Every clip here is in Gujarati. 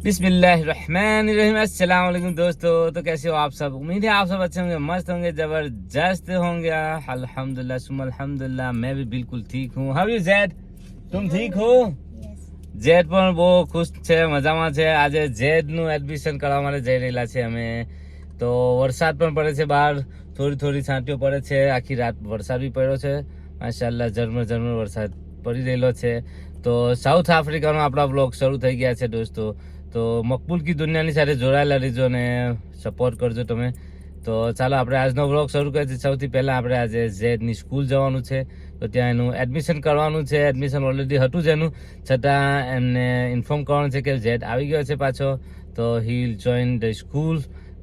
बिस्मिल्लाहिर्रहमानिर्रहीम। अस्सलाम वालेकुम दोस्तों। तो कैसे हो आप सब? उम्मीद है आप सब अच्छे होंगे, मस्त होंगे, जबरदस्त होंगे। अल्हम्दुलिल्लाह सुम्मा अल्हम्दुलिल्लाह, मैं भी बिल्कुल ठीक हूँ। How you Z? तुम ठीक हो? ઝેડ પણ બહુ ખુશ છે, મજામાં છે। આજે ઝેડનું એડમિશન કરવા માટે જઈ રહેલા છે અમે। તો વરસાદ પણ પડે છે બહાર, થોડી થોડી છાંટીઓ પડે છે। આખી રાત વરસાદ બી પડ્યો છે, માશાઅલ્લાહ ઝરમર ઝરમર વરસાદ પડી રહેલો છે। તો સાઉથ આફ્રિકાનો આપણા બ્લોગ શરૂ થઈ ગયા છે દોસ્તો। તો મકબૂલ કી દુનિયાની સાથે જોડાયેલા રહેજો અને સપોર્ટ કરજો તમે। તો ચાલો આપણે આજનો વ્લોગ શરૂ કરીએ છીએ। સૌથી પહેલાં આપણે આજે ઝેડની સ્કૂલ જવાનું છે, તો ત્યાં એનું એડમિશન કરવાનું છે। એડમિશન ઓલરેડી હતું જ એનું, છતાં એમને ઇન્ફોર્મ કરવાનું છે કે ઝેડ આવી ગયો છે પાછો। તો he will join the school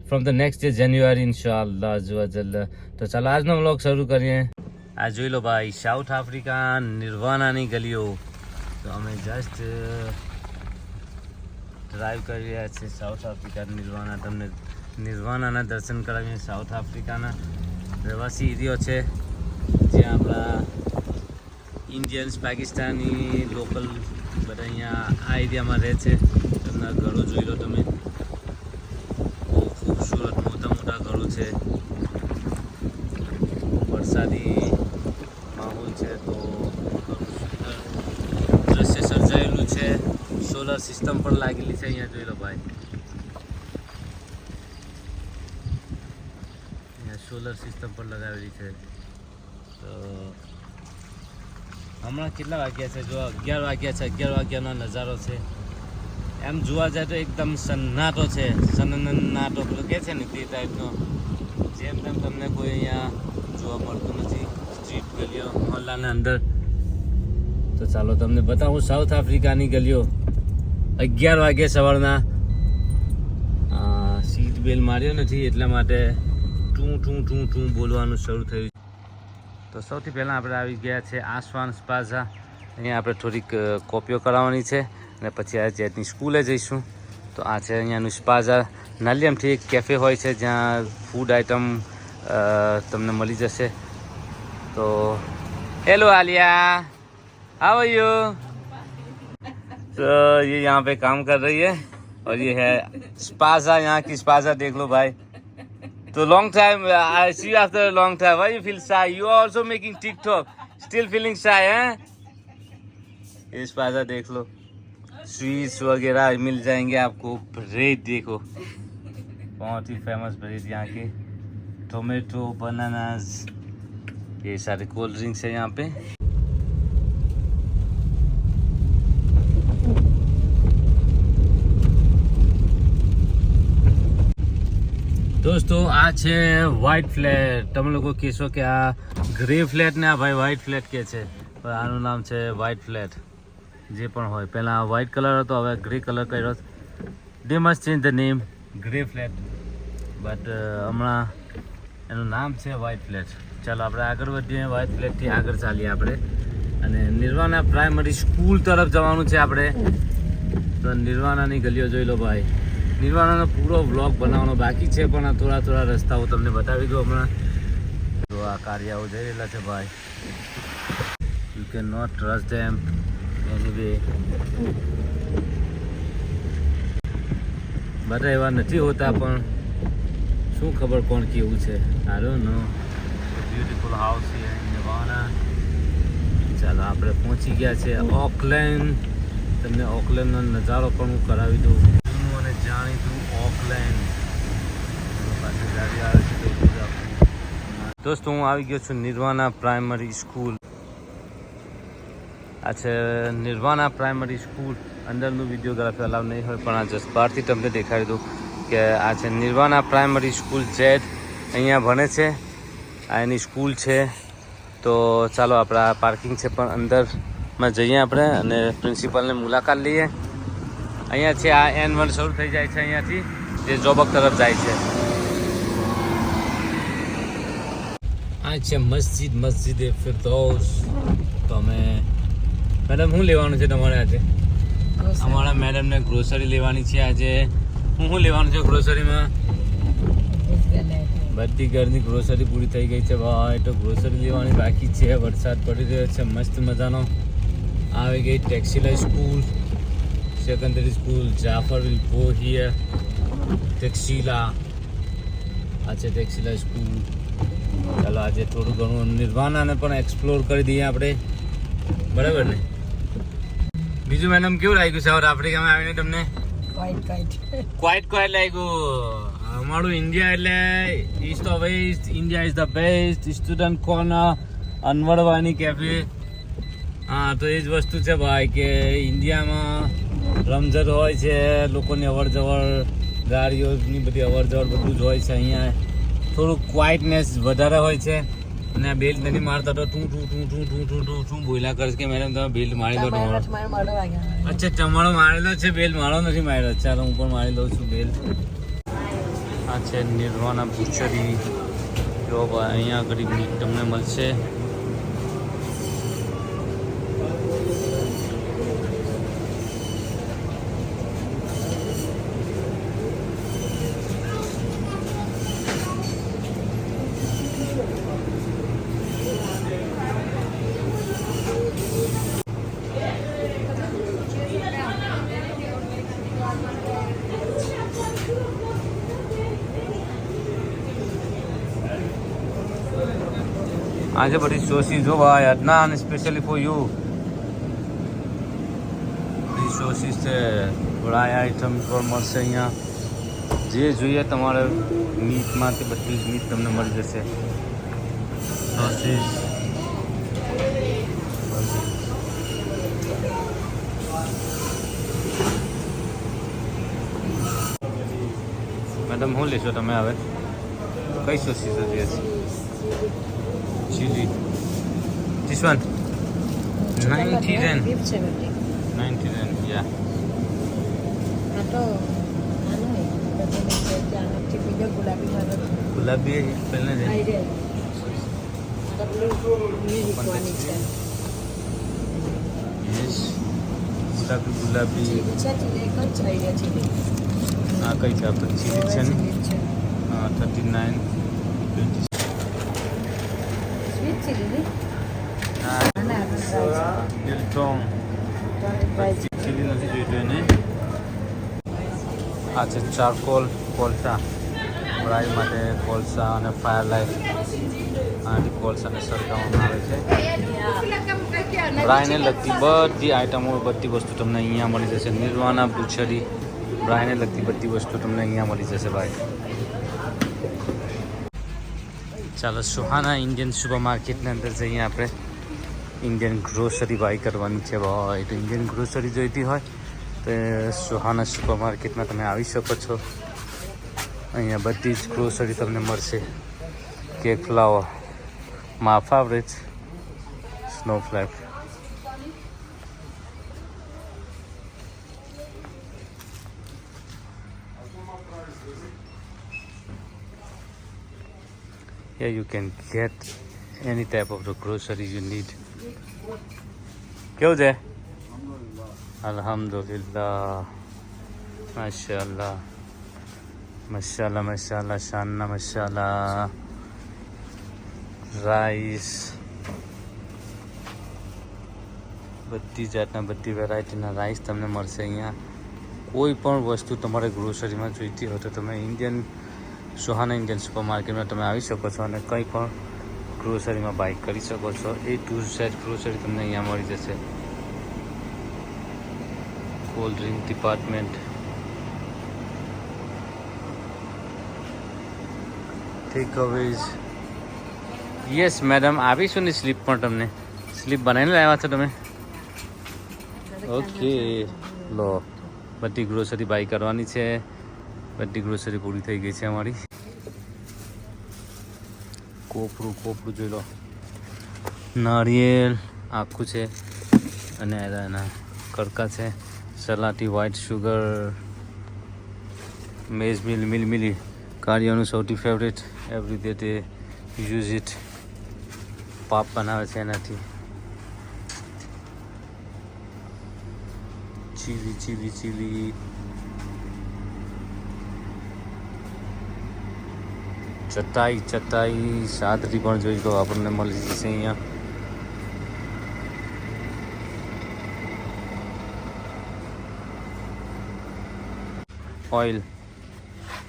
from the next day January ઇન્શાઅલ્લાહ અઝ્વજલ। તો ચાલો આજનો વ્લોગ શરૂ કરીએ। આ જોઈ લો ભાઈ, સાઉથ આફ્રિકા નિર્વાણાની ગલીઓ। તો અમે જસ્ટ ડ્રાઈવ કરી રહ્યા છીએ સાઉથ આફ્રિકા નિર્વાણા। તમને નિર્વાણાના દર્શન કરાવીએ। સાઉથ આફ્રિકાના રહેવાસી એરિયો છે, જ્યાં આપણા ઇન્ડિયન્સ, પાકિસ્તાની, લોકલ બધા અહીંયા આ એરિયામાં રહે છે। તેમના ઘરો જોઈ લો તમે, બહુ ખૂબસૂરત મોટા મોટા ઘરો છે। વરસાદી માહોલ છે, તો દ્રશ્ય સર્જાયેલું છે। સોલર સિસ્ટમ પણ લાગેલી છે અહીંયા, જોઈ લો ભાઈ। અહીંયા સોલર સિસ્ટમ પણ લગાવેલી છે। તો હમણાં કેટલા વાગ્યા છે? જો 11 વાગ્યા છે। 11 વાગ્યાનો નજારો છે। એમ જોવા જાય તો એકદમ સન્નાટો છે, સન્નાટો પેલો કહે છે ને તે ટાઈપનો। જેમ તેમ તમને કોઈ અહીંયા જોવા મળતું નથી સ્ટ્રીટ ગલીઓ મોહલ્લાના અંદર। તો ચાલો તમને બતાવું સાઉથ આફ્રિકાની ગલીઓ। 11 વાગે સવારના। સીટ બેલ માર્યો નથી એટલા માટે ટું ટું ટું ટું બોલવાનું શરૂ થયું। તો સૌથી પહેલાં આપણે આવી ગયા છે આસવાન સ્પાઝા। અહીંયા આપણે થોડીક કોપીઓ કરાવવાની છે અને પછી આ ઝેડની સ્કૂલે જઈશું। તો આ છે અહીંયાનું સ્પાઝા। નાલી આમથી એક કેફે હોય છે જ્યાં ફૂડ આઇટમ તમને મળી જશે। તો hello Alia, how are you? तो ये यहाँ पे काम कर रही है और ये है स्पाजा। यहाँ की स्पाजा देख लो भाई। तो long time I see after long time. Why you feel shy? You are also making TikTok, still feeling shy हैं? ये स्पाजा देख लो, स्वीट्स वगैरह मिल जाएंगे आपको। ब्रेड देखो, बहुत ही फेमस ब्रेड यहाँ के। टोमेटो, बनानास, ये सारे कोल्ड ड्रिंक्स है यहाँ पे। दोस्तों आ છે વ્હાઇટ ફ્લેટ। તમે લોકો કહેશો કે આ ગ્રે ફ્લેટ ને આ ભાઈ વ્હાઇટ ફ્લેટ કે છે, પણ આનું નામ છે વ્હાઇટ ફ્લેટ। જે પણ હોય, પહેલાં વ્હાઇટ કલર હતો, હવે ગ્રે કલર કર્યો। દે must change the name grey flat, but હમણાં એનું નામ છે વ્હાઇટ ફ્લેટ। ચાલો આપણે આગળ વધીએ। વ્હાઇટ ફ્લેટથી આગળ ચાલીએ આપણે અને નિર્વાણા પ્રાઇમરી સ્કૂલ તરફ જવાનું છે આપણે। તો નિર્વાણાની ગલીઓ જોઈ લો ભાઈ। નિર્વાણાનો પૂરો વ્લોગ બનાવવાનો બાકી છે, પણ આ થોડા થોડા રસ્તાઓ તમને બતાવી દઉં હમણાં। તો આ કાર્યાઓ જઈ રહેલા છે ભાઈ। You can not trust them anyway. બધા એવા નથી હોતા, પણ શું ખબર કોણ કેવું છે। I don't know. Beautiful house છે નિર્વાણા। ચાલો આપણે પહોંચી ગયા છે ઓકલેન્ડ। તમને ઓકલેન્ડનો નજારો પણ હું કરાવી દઉં। જાણીતું ઓકલેન્ડ દોસ્તો, હું આવી ગયો છું નિર્વાણા પ્રાઇમરી સ્કૂલ। આ છે નિર્વાણા પ્રાઇમરી સ્કૂલ। અંદરનું વિડીયોગ્રાફી અલાવ નહીં હોય, પણ આ જસ્ટ બહારથી તમને દેખાડી દઉં કે આ છે નિર્વાણા પ્રાઇમરી સ્કૂલ। ઝેડ અહીંયા ભણે છે, આ એની સ્કૂલ છે। તો ચાલો આપણા પાર્કિંગ છે, પણ અંદરમાં જઈએ આપણે અને પ્રિન્સિપલને મુલાકાત લઈએ। અહીંયા છે આ N1 શરૂ થઈ જાય છે અહીંયાથી, જે જોબક તરફ જાય છે। આ છે મસ્જિદ ફિરદૌસ। તો અમે મેડમ શું લેવાનું છે તમારે આજે? અમારા મેડમને ગ્રોસરી લેવાની છે આજે। શું લેવાનું છે ગ્રોસરીમાં? બધી ઘરની ગ્રોસરી પૂરી થઈ ગઈ છે ભાઈ, તો ગ્રોસરી લેવાની બાકી છે। વરસાદ પડી રહ્યો છે મસ્ત મજાનો। આવી ગઈ textile school. secondary school. Jafar will go here. Texila. આજે ટેક્સિલા સ્કૂલ. ચાલો આજે થોડું ઘણું નિર્વાણાને પણ એક્સપ્લોર કરી દઈએ આપણે, બરાબર ને? બીજું મેડમ કેવું લાગ્યું સાઉથ આફ્રિકામાં આવીને તમને? ક્વાઇટ લાગ્યું. અમારું ઇન્ડિયા એટલે east of west, India is the best, student corner, અનવરવાની કેફે. હા, તો એ જ વસ્તુ છે ભાઈ કે ઇન્ડિયામાં રમઝટ હોય છે, લોકોની અવર જવર, ગાડીઓની બધી અવર જવર બધું જ હોય છે. અહીંયા થોડું ક્વાઇટનેસ વધારે હોય છે. અને આ બેલ્ટ નથી મારતા તો તું બોલ્યા કરશ કે મેડમ તમે બેલ્ટ મારી દો. અચ્છા, તમારો મારેલો છે બેલ્ટ, મારો નથી માર્યો. ચાલો હું પણ મારી લઉં છું બેલ્ટ. આ છે નિર્વાણા બુચરી. જો ભાઈ અહીંયા આગળ મીટ તમને મળશે. આજે બધી સોસીસ જો ભાઈ અદનાન સ્પેશિયલી ફોર યુ. બધી સોસીસ છે, ફ્રાય આઈટમ પણ મળશે અહીંયા. જે જોઈએ તમારે મીટમાં તે બધી જ મીટ તમને મળી જશે. સોસીસ મેડમ શું લેશો તમે હવે? કઈ સોસીસ જોઈએ છે? Chili. This one? 90 Yen. 90 Yen, yeah. गुलाबी है पहले दे. Yes. गुलाबी. हाँ कई क्या पर चिली चन. 39. બિલટોંગ ચીલી નથી જોઈતું એને. આ છે ચારકોલ કોલસા, ફ્રાય માટે કોલસા અને ફાયર લાઇટ. આથી કોલસાને સળગાવવામાં આવે છે. ફ્રાયને લગતી બધી આઈટમો, બધી વસ્તુ તમને અહીંયા મળી જશે. નિર્વાણા બુચરી, ફ્રાયને લગતી બધી વસ્તુ તમને અહીંયા મળી જશે ભાઈ. ચાલો સુહાના ઇન્ડિયન સુપર માર્કેટની અંદર જઈએ આપણે. ઇન્ડિયન ગ્રોસરી બાય કરવાની છે ભાઈ. તો ઇન્ડિયન ગ્રોસરી જોઈતી હોય તો સુહાના સુપર માર્કેટમાં તમે આવી શકો છો. અહીંયા બધી જ ગ્રોસરી તમને મળશે. Cake flower, my favourite, snowflake. Here you can get any type of the groceries you need. કેવું છે? અલ્હમ્દુલિલ્લાહ, માશાઅલ્લાહ, મસાલા મસાલા, શાનના મસાલા, રાઈસ, બધી જાતના બધી વેરાયટીના રાઈસ તમને મળશે અહીંયા. કોઈ પણ વસ્તુ તમારે ગ્રોસરીમાં જોઈતી હોય તો તમે સુહાના ઇન્ડિયન સુપર માર્કેટમાં તમે આવી શકો છો અને કંઈ પણ ગ્રોસરીમાં બાય કરી શકો છો. એ ટુ ઝેડ ગ્રોસરી તમને અહીંયા મળી જશે. Cold drink department, takeaways. Yes madam, આપીશું ને સ્લીપ પણ તમને. સ્લીપ બનાવીને લાવ્યા છો તમે? ઓકે, લો બધી ગ્રોસરી બાય કરવાની છે. બધી ગ્રોસરી પૂરી થઈ ગઈ છે અમારી. કોપરું જોઈ લો. નારિયેલ આખું છે અને એના કડકા છે. સલાટી, વ્હાઇટ શુગર, મેઝ મિલી કાર્યોનું સૌથી ફેવરેટ. એવરી ડે તે યુઝ ઇટ. પાપ બનાવે છે એનાથી. ચીલી ચટાઈ સાદરી પણ જોઈ લો, આપણને મળી જશે અહીંયા. ઓઇલ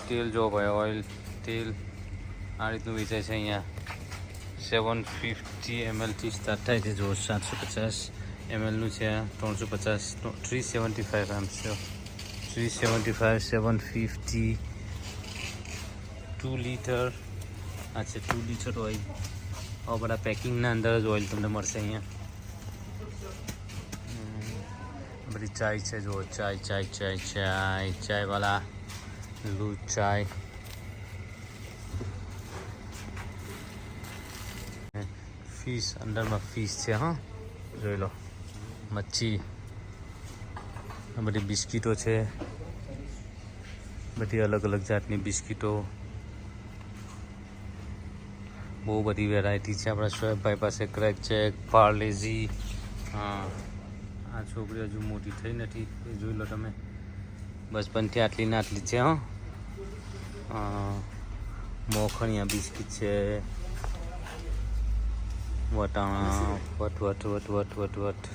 તેલ જો ભાઈ ઓઇલ તેલ આ રીતનું વેચાય છે અહીંયા 750 ml થી સ્ટાર્ટ થાય છે જો 750 ml નું છે 350 375 grams છે 375 750 2 લીટર આ છે 2 લીટર ઓઇલ આ બધા પેકિંગના અંદર જ ઓઇલ તમને મળશે અહીંયા બધી ચાય છે જો ચાય વાળા દૂધ ચાય ફિશ અંદરમાં ફિશ છે હા જોઈ લો મચ્છી આ બધી બિસ્કીટો છે બધી અલગ અલગ જાતની બિસ્કીટો બહુ બધી વેરાયટી છે આપણા શોએબભાઈ પાસે ક્રેક છે પાર્લેજી હા આ છોકરી હજુ મોટી થઈ નથી એ જોઈ લો તમે બચપનથી આટલી ને આટલી છે હા મોખણિયા બિસ્કીટ છે વટાણા વટ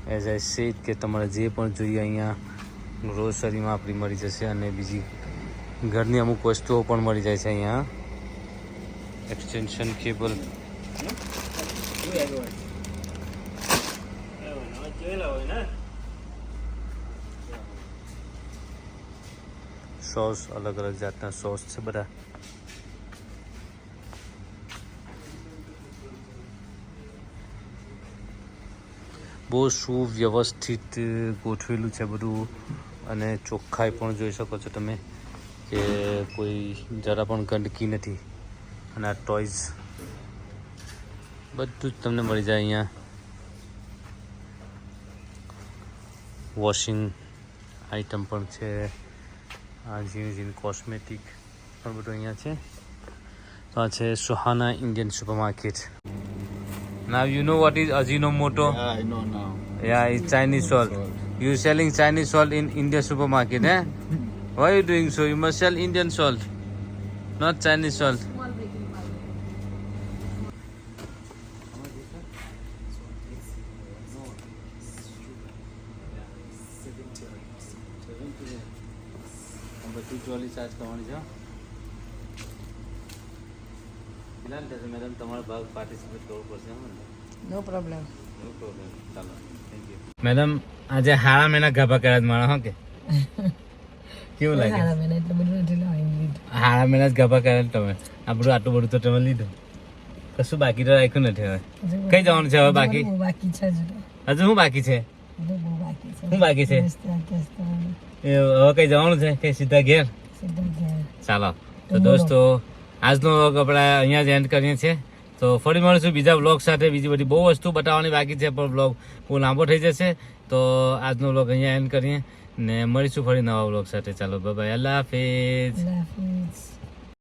એઝ આઈ સેડ કે તમારે જે પણ જોઈએ અહીંયા ગ્રોસરીમાં આપણી મળી જશે અને બીજી ઘરની અમુક વસ્તુઓ પણ મળી જાય છે અહીંયા એક્સટેન્શન કેબલ સોસ અલગ અલગ જાતના સોસ છે બધા બહુ સુવ્યવસ્થિત ગોઠવેલું છે બધું અને ચોખ્ખાઈ પણ જોઈ શકો છો તમે કે કોઈ જરા પણ ગંદકી નથી અને આ ટોયઝ બધું જ તમને મળી જાય અહીંયા વોશિંગ આઇટમ પણ છે આ ઝીણી કોસ્મેટિક પણ બધું અહીંયા છે તો આ છે Suhana Indian supermarket Now you know what is Ajinomoto? Yeah, I know now. Yeah, it's Chinese salt. You selling Chinese salt in India supermarket, eh? Why are you doing so? You must sell Indian salt, not Chinese salt. Madam તમારો ભાગ પાર્ટિસિપેટ કરવો પડશે નો પ્રોબ્લેમ ચાલો થેન્ક યુ મેડમ આજે હારા મહિના ગભા કર્યા મારા હો કે કેવું લાગે હારા મેને એટલે બધું નથી લાવીને લીધું હારા મહિના જ ગભા કર્યા તમે આ બધું આટલું બધું તો તમે લીધું કશું બાકી તો રાખ્યું નથી હવે કઈ જવાનું છે હવે બાકી બહુ બાકી છે હજુ હજુ શું બાકી છે બહુ બાકી છે શું બાકી છે રસ્તા કેસ્તા એ હવે કઈ જવાનું છે કે સીધા ઘેર સીધા ગયા ચાલો તો દોસ્તો આજનો વ્લોગ આપણે અહીંયા જ એન્ડ કરીએ છીએ તો ફરી મળીશું બીજા વ્લોગ સાથે બીજી બધી બહુ વસ્તુ બતાવવાની બાકી છે પણ વ્લોગ બહુ લાંબો થઈ જશે તો આજનો વ્લોગ અહીંયા એન્ડ કરીએ ને મળીશું ફરી નવા વ્લોગ સાથે ચાલો બાય અલ્લાહ હાફિઝ અલ્લાહ હાફિઝ